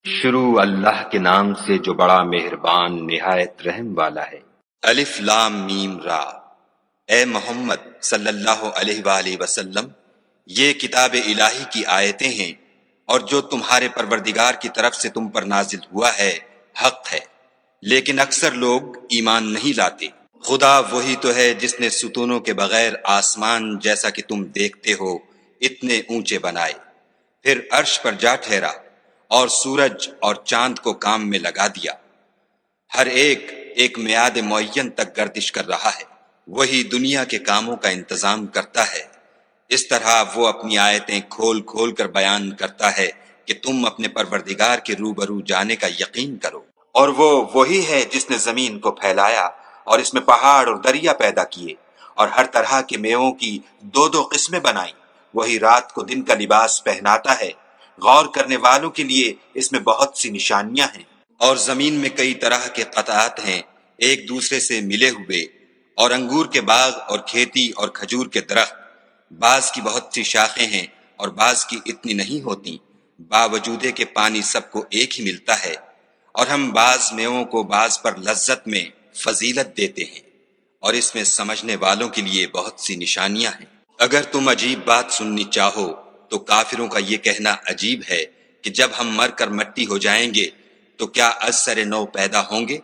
شروع اللہ کے نام سے جو بڑا مہربان نہایت رحم والا ہے۔ الف لام میم را۔ اے محمد صلی اللہ علیہ وآلہ وسلم، یہ کتاب الہی کی آیتیں ہیں اور جو تمہارے پروردگار کی طرف سے تم پر نازل ہوا ہے حق ہے، لیکن اکثر لوگ ایمان نہیں لاتے۔ خدا وہی تو ہے جس نے ستونوں کے بغیر آسمان جیسا کہ تم دیکھتے ہو اتنے اونچے بنائے، پھر عرش پر جا ٹھہرا اور سورج اور چاند کو کام میں لگا دیا، ہر ایک ایک میعاد معین تک گردش کر رہا ہے۔ وہی دنیا کے کاموں کا انتظام کرتا ہے، اس طرح وہ اپنی آیتیں کھول کھول کر بیان کرتا ہے کہ تم اپنے پروردگار کے روبرو جانے کا یقین کرو۔ اور وہ وہی ہے جس نے زمین کو پھیلایا اور اس میں پہاڑ اور دریا پیدا کیے اور ہر طرح کے میووں کی دو دو قسمیں بنائیں۔ وہی رات کو دن کا لباس پہناتا ہے، غور کرنے والوں کے لیے اس میں بہت سی نشانیاں ہیں۔ اور زمین میں کئی طرح کے قطعات ہیں ایک دوسرے سے ملے ہوئے، اور انگور کے باغ اور کھیتی اور کھجور کے درخت، بعض کی بہت سی شاخیں ہیں اور بعض کی اتنی نہیں ہوتی، باوجود کہ پانی سب کو ایک ہی ملتا ہے، اور ہم بعض میووں کو بعض پر لذت میں فضیلت دیتے ہیں، اور اس میں سمجھنے والوں کے لیے بہت سی نشانیاں ہیں۔ اگر تم عجیب بات سننی چاہو تو کافروں کا یہ کہنا عجیب ہے کہ جب ہم مر کر مٹی ہو جائیں گے تو کیا از سر نو پیدا ہوں گے؟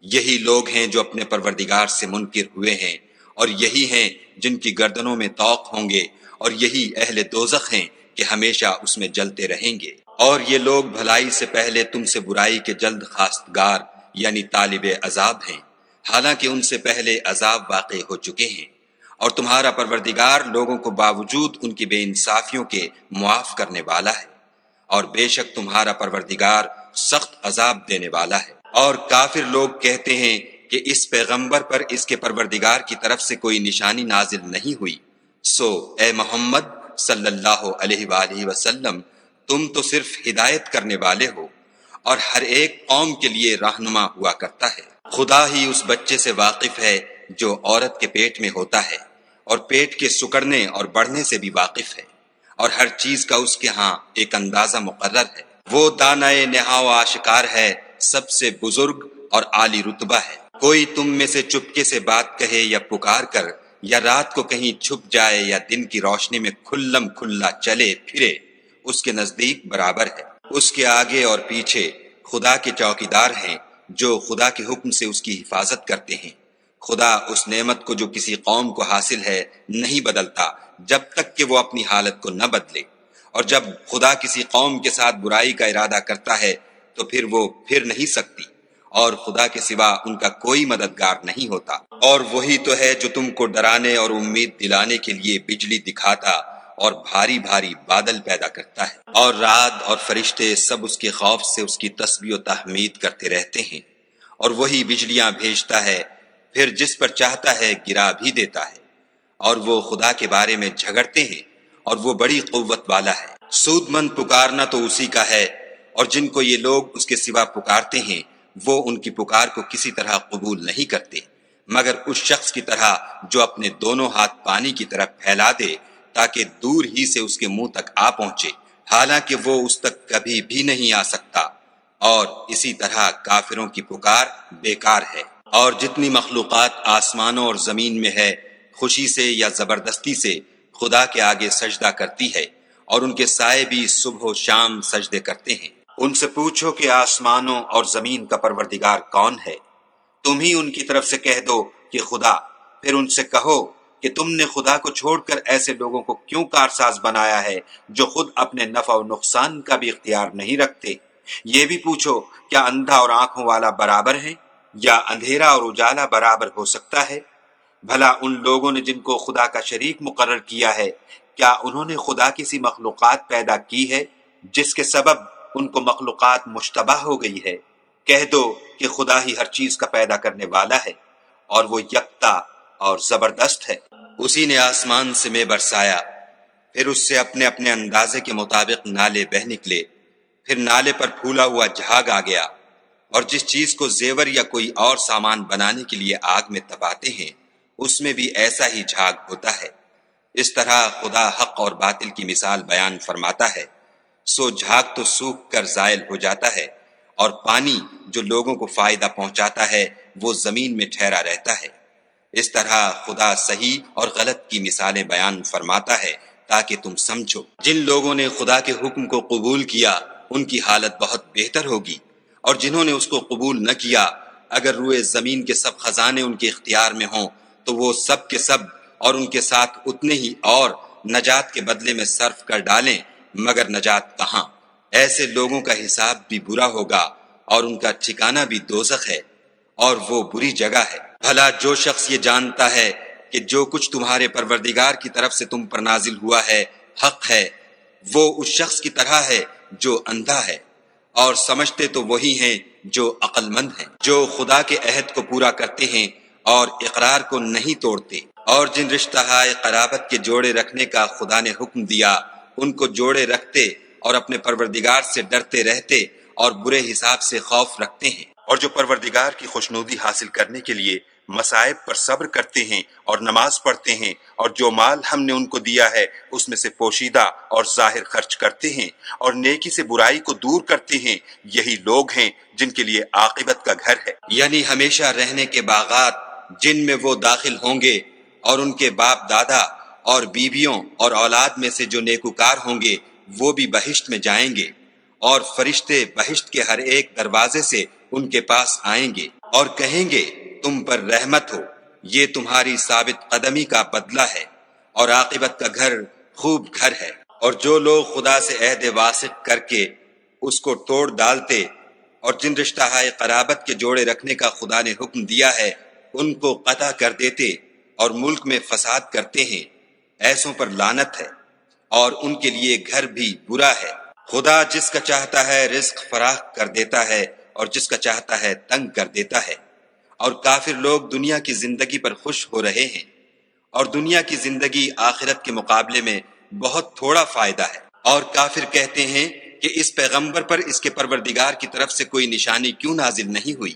یہی لوگ ہیں جو اپنے پروردگار سے منکر ہوئے ہیں، اور یہی ہیں جن کی گردنوں میں طوق ہوں گے، اور یہی اہل دوزخ ہیں کہ ہمیشہ اس میں جلتے رہیں گے۔ اور یہ لوگ بھلائی سے پہلے تم سے برائی کے جلد خواستگار یعنی طالب عذاب ہیں، حالانکہ ان سے پہلے عذاب واقع ہو چکے ہیں، اور تمہارا پروردگار لوگوں کو باوجود ان کی بے انصافیوں کے معاف کرنے والا ہے، اور بے شک تمہارا پروردگار سخت عذاب دینے والا ہے۔ اور کافر لوگ کہتے ہیں کہ اس پیغمبر پر اس کے پروردگار کی طرف سے کوئی نشانی نازل نہیں ہوئی، سو اے محمد صلی اللہ علیہ وآلہ وسلم، تم تو صرف ہدایت کرنے والے ہو، اور ہر ایک قوم کے لیے رہنما ہوا کرتا ہے۔ خدا ہی اس بچے سے واقف ہے جو عورت کے پیٹ میں ہوتا ہے، اور پیٹ کے سکڑنے اور بڑھنے سے بھی واقف ہے، اور ہر چیز کا اس کے ہاں ایک اندازہ مقرر ہے۔ وہ دانائے نہاؤ آشکار ہے، سب سے بزرگ اور عالی رتبہ ہے۔ کوئی تم میں سے چپکے سے بات کہے یا پکار کر، یا رات کو کہیں چھپ جائے یا دن کی روشنی میں کھلم کھلا چلے پھرے، اس کے نزدیک برابر ہے۔ اس کے آگے اور پیچھے خدا کے چوکیدار ہیں جو خدا کے حکم سے اس کی حفاظت کرتے ہیں۔ خدا اس نعمت کو جو کسی قوم کو حاصل ہے نہیں بدلتا جب تک کہ وہ اپنی حالت کو نہ بدلے، اور جب خدا کسی قوم کے ساتھ برائی کا ارادہ کرتا ہے تو پھر وہ پھر نہیں سکتی، اور خدا کے سوا ان کا کوئی مددگار نہیں ہوتا۔ اور وہی تو ہے جو تم کو ڈرانے اور امید دلانے کے لیے بجلی دکھاتا اور بھاری بھاری بادل پیدا کرتا ہے، اور رعد اور فرشتے سب اس کے خوف سے اس کی تسبیح و تحمید کرتے رہتے ہیں، اور وہی بجلیاں بھیجتا ہے، پھر جس پر چاہتا ہے گرا بھی دیتا ہے، اور وہ خدا کے بارے میں جھگڑتے ہیں، اور وہ بڑی قوت والا ہے۔ سود مند پکارنا تو اسی کا ہے، اور جن کو یہ لوگ اس کے سوا پکارتے ہیں وہ ان کی پکار کو کسی طرح قبول نہیں کرتے، مگر اس شخص کی طرح جو اپنے دونوں ہاتھ پانی کی طرف پھیلا دے تاکہ دور ہی سے اس کے منہ تک آ پہنچے، حالانکہ وہ اس تک کبھی بھی نہیں آ سکتا، اور اسی طرح کافروں کی پکار بیکار ہے۔ اور جتنی مخلوقات آسمانوں اور زمین میں ہے، خوشی سے یا زبردستی سے خدا کے آگے سجدہ کرتی ہے، اور ان کے سائے بھی صبح و شام سجدے کرتے ہیں۔ ان سے پوچھو کہ آسمانوں اور زمین کا پروردگار کون ہے؟ تم ہی ان کی طرف سے کہہ دو کہ خدا، پھر ان سے کہو کہ تم نے خدا کو چھوڑ کر ایسے لوگوں کو کیوں کارساز بنایا ہے جو خود اپنے نفع و نقصان کا بھی اختیار نہیں رکھتے؟ یہ بھی پوچھو کیا اندھا اور آنکھوں والا برابر ہے، یا اندھیرا اور اجالا برابر ہو سکتا ہے؟ بھلا ان لوگوں نے جن کو خدا کا شریک مقرر کیا ہے، کیا انہوں نے خدا کی سی مخلوقات پیدا کی ہے جس کے سبب ان کو مخلوقات مشتبہ ہو گئی ہے؟ کہہ دو کہ خدا ہی ہر چیز کا پیدا کرنے والا ہے، اور وہ یکتا اور زبردست ہے۔ اسی نے آسمان سے میں برسایا، پھر اس سے اپنے اپنے اندازے کے مطابق نالے بہہ نکلے، پھر نالے پر پھولا ہوا جھاگ آ گیا، اور جس چیز کو زیور یا کوئی اور سامان بنانے کے لیے آگ میں تپاتے ہیں اس میں بھی ایسا ہی جھاگ ہوتا ہے۔ اس طرح خدا حق اور باطل کی مثال بیان فرماتا ہے۔ سو جھاگ تو سوکھ کر زائل ہو جاتا ہے، اور پانی جو لوگوں کو فائدہ پہنچاتا ہے وہ زمین میں ٹھہرا رہتا ہے۔ اس طرح خدا صحیح اور غلط کی مثالیں بیان فرماتا ہے تاکہ تم سمجھو۔ جن لوگوں نے خدا کے حکم کو قبول کیا ان کی حالت بہت بہتر ہوگی، اور جنہوں نے اس کو قبول نہ کیا، اگر روئے زمین کے سب خزانے ان کے اختیار میں ہوں تو وہ سب کے سب اور ان کے ساتھ اتنے ہی اور نجات کے بدلے میں صرف کر ڈالیں، مگر نجات کہاں؟ ایسے لوگوں کا حساب بھی برا ہوگا اور ان کا ٹھکانہ بھی دوزخ ہے، اور وہ بری جگہ ہے۔ بھلا جو شخص یہ جانتا ہے کہ جو کچھ تمہارے پروردگار کی طرف سے تم پر نازل ہوا ہے حق ہے، وہ اس شخص کی طرح ہے جو اندھا ہے، اور سمجھتے تو وہی ہیں جو عقل مند ہیں، جو خدا کے عہد کو پورا کرتے ہیں اور اقرار کو نہیں توڑتے، اور جن رشتہ ہائے قرابت کے جوڑے رکھنے کا خدا نے حکم دیا ان کو جوڑے رکھتے اور اپنے پروردگار سے ڈرتے رہتے اور برے حساب سے خوف رکھتے ہیں، اور جو پروردگار کی خوشنودی حاصل کرنے کے لیے مصائب پر صبر کرتے ہیں اور نماز پڑھتے ہیں، اور جو مال ہم نے ان کو دیا ہے اس میں سے پوشیدہ اور ظاہر خرچ کرتے ہیں اور نیکی سے برائی کو دور کرتے ہیں، یہی لوگ ہیں جن کے لیے عاقبت کا گھر ہے، یعنی ہمیشہ رہنے کے باغات جن میں وہ داخل ہوں گے، اور ان کے باپ دادا اور بیویوں اور اولاد میں سے جو نیکوکار ہوں گے وہ بھی بہشت میں جائیں گے، اور فرشتے بہشت کے ہر ایک دروازے سے ان کے پاس آئیں گے اور کہیں گے تم پر رحمت ہو، یہ تمہاری ثابت قدمی کا بدلہ ہے، اور عاقبت کا گھر خوب گھر ہے۔ اور جو لوگ خدا سے عہد واسق کر کے اس کو توڑ ڈالتے اور جن رشتہ ہائے قرابت کے جوڑے رکھنے کا خدا نے حکم دیا ہے ان کو قطع کر دیتے اور ملک میں فساد کرتے ہیں، ایسوں پر لعنت ہے، اور ان کے لیے گھر بھی برا ہے۔ خدا جس کا چاہتا ہے رزق فراخ کر دیتا ہے اور جس کا چاہتا ہے تنگ کر دیتا ہے، اور کافر لوگ دنیا کی زندگی پر خوش ہو رہے ہیں، اور دنیا کی زندگی آخرت کے مقابلے میں بہت تھوڑا فائدہ ہے، اور کافر کہتے ہیں کہ اس پیغمبر پر اس کے پروردگار کی طرف سے کوئی نشانی کیوں نازل نہیں ہوئی؟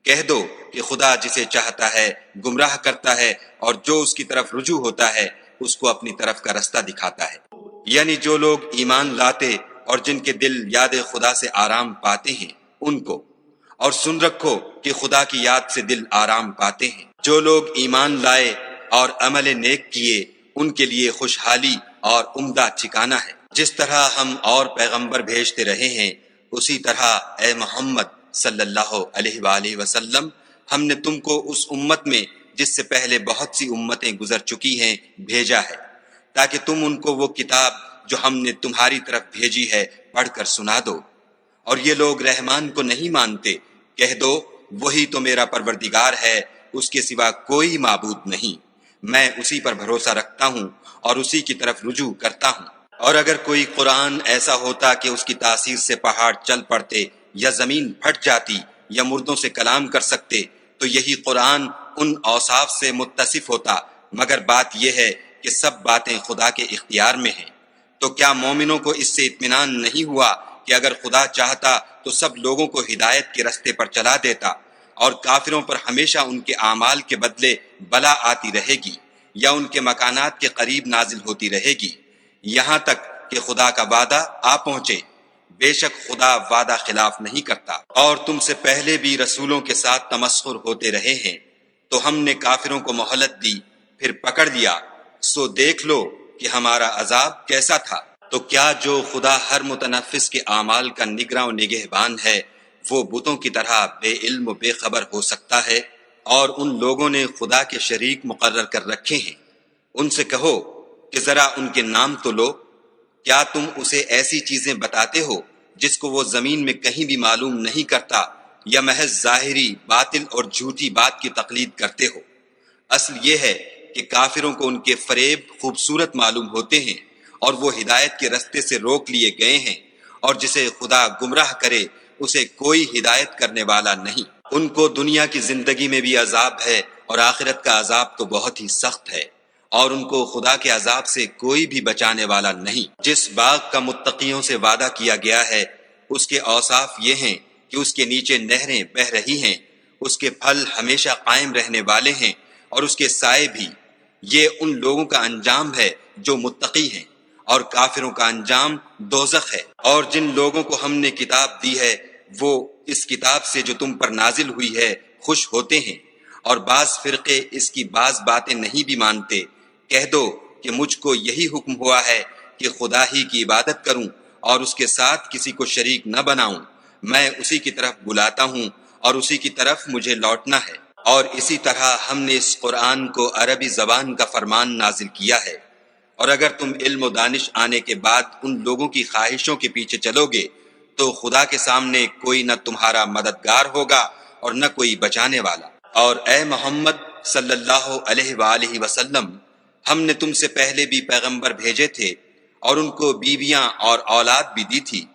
کہہ دو کہ خدا جسے چاہتا ہے گمراہ کرتا ہے، اور جو اس کی طرف رجوع ہوتا ہے اس کو اپنی طرف کا رستہ دکھاتا ہے۔ یعنی جو لوگ ایمان لاتے اور جن کے دل یاد خدا سے آرام پاتے ہیں ان کو، اور سن رکھو کہ خدا کی یاد سے دل آرام پاتے ہیں۔ جو لوگ ایمان لائے اور عمل نیک کیے ان کے لیے خوشحالی اور عمدہ ٹھکانہ ہے۔ جس طرح ہم اور پیغمبر بھیجتے رہے ہیں اسی طرح اے محمد صلی اللہ علیہ وآلہ وسلم ہم نے تم کو اس امت میں جس سے پہلے بہت سی امتیں گزر چکی ہیں بھیجا ہے، تاکہ تم ان کو وہ کتاب جو ہم نے تمہاری طرف بھیجی ہے پڑھ کر سنا دو۔ اور یہ لوگ رحمان کو نہیں مانتے، کہہ دو وہی تو میرا پروردگار ہے، اس کے سوا کوئی معبود نہیں، میں اسی پر بھروسہ رکھتا ہوں اور اسی کی طرف رجوع کرتا ہوں۔ اور اگر کوئی قرآن ایسا ہوتا کہ اس کی تاثیر سے پہاڑ چل پڑتے یا زمین پھٹ جاتی یا مردوں سے کلام کر سکتے تو یہی قرآن ان اوصاف سے متصف ہوتا، مگر بات یہ ہے کہ سب باتیں خدا کے اختیار میں ہیں۔ تو کیا مومنوں کو اس سے اطمینان نہیں ہوا کہ اگر خدا چاہتا تو سب لوگوں کو ہدایت کے رستے پر چلا دیتا، اور کافروں پر ہمیشہ ان کے اعمال کے بدلے بلا آتی رہے گی یا ان کے مکانات کے قریب نازل ہوتی رہے گی، یہاں تک کہ خدا کا وعدہ آ پہنچے۔ بے شک خدا وعدہ خلاف نہیں کرتا۔ اور تم سے پہلے بھی رسولوں کے ساتھ تمسخر ہوتے رہے ہیں، تو ہم نے کافروں کو مہلت دی پھر پکڑ لیا، سو دیکھ لو کہ ہمارا عذاب کیسا تھا۔ تو کیا جو خدا ہر متنفس کے اعمال کا نگراں و نگہبان ہے وہ بتوں کی طرح بے علم و بے خبر ہو سکتا ہے؟ اور ان لوگوں نے خدا کے شریک مقرر کر رکھے ہیں، ان سے کہو کہ ذرا ان کے نام تو لو۔ کیا تم اسے ایسی چیزیں بتاتے ہو جس کو وہ زمین میں کہیں بھی معلوم نہیں کرتا، یا محض ظاہری باطل اور جھوٹی بات کی تقلید کرتے ہو؟ اصل یہ ہے کہ کافروں کو ان کے فریب خوبصورت معلوم ہوتے ہیں، اور وہ ہدایت کے رستے سے روک لیے گئے ہیں، اور جسے خدا گمراہ کرے اسے کوئی ہدایت کرنے والا نہیں۔ ان کو دنیا کی زندگی میں بھی عذاب ہے اور آخرت کا عذاب تو بہت ہی سخت ہے، اور ان کو خدا کے عذاب سے کوئی بھی بچانے والا نہیں۔ جس باغ کا متقیوں سے وعدہ کیا گیا ہے اس کے اوصاف یہ ہیں کہ اس کے نیچے نہریں بہہ رہی ہیں، اس کے پھل ہمیشہ قائم رہنے والے ہیں اور اس کے سائے بھی۔ یہ ان لوگوں کا انجام ہے جو متقی ہیں، اور کافروں کا انجام دوزخ ہے۔ اور جن لوگوں کو ہم نے کتاب دی ہے وہ اس کتاب سے جو تم پر نازل ہوئی ہے خوش ہوتے ہیں، اور بعض فرقے اس کی بعض باتیں نہیں بھی مانتے۔ کہہ دو کہ مجھ کو یہی حکم ہوا ہے کہ خدا ہی کی عبادت کروں اور اس کے ساتھ کسی کو شریک نہ بناؤں۔ میں اسی کی طرف بلاتا ہوں اور اسی کی طرف مجھے لوٹنا ہے۔ اور اسی طرح ہم نے اس قرآن کو عربی زبان کا فرمان نازل کیا ہے، اور اگر تم علم و دانش آنے کے بعد ان لوگوں کی خواہشوں کے پیچھے چلو گے تو خدا کے سامنے کوئی نہ تمہارا مددگار ہوگا اور نہ کوئی بچانے والا۔ اور اے محمد صلی اللہ علیہ وآلہ وسلم، ہم نے تم سے پہلے بھی پیغمبر بھیجے تھے اور ان کو بیویاں اور اولاد بھی دی تھی،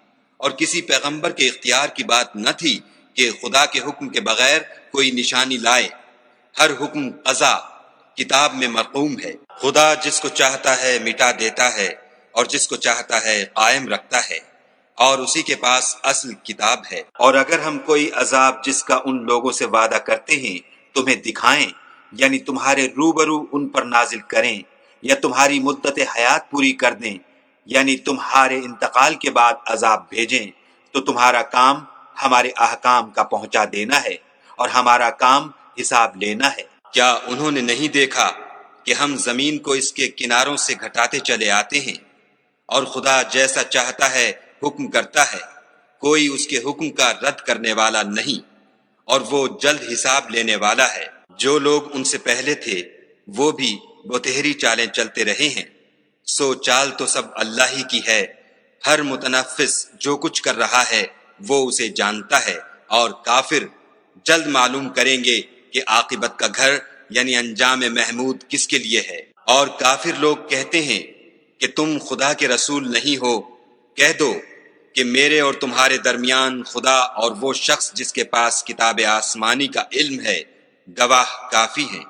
اور کسی پیغمبر کے اختیار کی بات نہ تھی کہ خدا کے حکم کے بغیر کوئی نشانی لائے۔ ہر حکم قضا کتاب میں مرقوم ہے۔ خدا جس کو چاہتا ہے مٹا دیتا ہے اور جس کو چاہتا ہے قائم رکھتا ہے، اور اسی کے پاس اصل کتاب ہے۔ اور اگر ہم کوئی عذاب جس کا ان لوگوں سے وعدہ کرتے ہیں تمہیں دکھائیں، یعنی تمہارے روبرو ان پر نازل کریں، یا تمہاری مدت حیات پوری کر دیں، یعنی تمہارے انتقال کے بعد عذاب بھیجیں، تو تمہارا کام ہمارے احکام کا پہنچا دینا ہے اور ہمارا کام حساب لینا ہے۔ کیا انہوں نے نہیں دیکھا کہ ہم زمین کو اس کے کناروں سے گھٹاتے چلے آتے ہیں، اور خدا جیسا چاہتا ہے حکم کرتا ہے، کوئی اس کے حکم کا رد کرنے والا نہیں، اور وہ جلد حساب لینے والا ہے۔ جو لوگ ان سے پہلے تھے وہ بھی بتہری چالیں چلتے رہے ہیں، سو چال تو سب اللہ ہی کی ہے۔ ہر متنفس جو کچھ کر رہا ہے وہ اسے جانتا ہے، اور کافر جلد معلوم کریں گے کہ عاقبت کا گھر یعنی انجام محمود کس کے لیے ہے۔ اور کافر لوگ کہتے ہیں کہ تم خدا کے رسول نہیں ہو۔ کہہ دو کہ میرے اور تمہارے درمیان خدا اور وہ شخص جس کے پاس کتاب آسمانی کا علم ہے گواہ کافی ہیں۔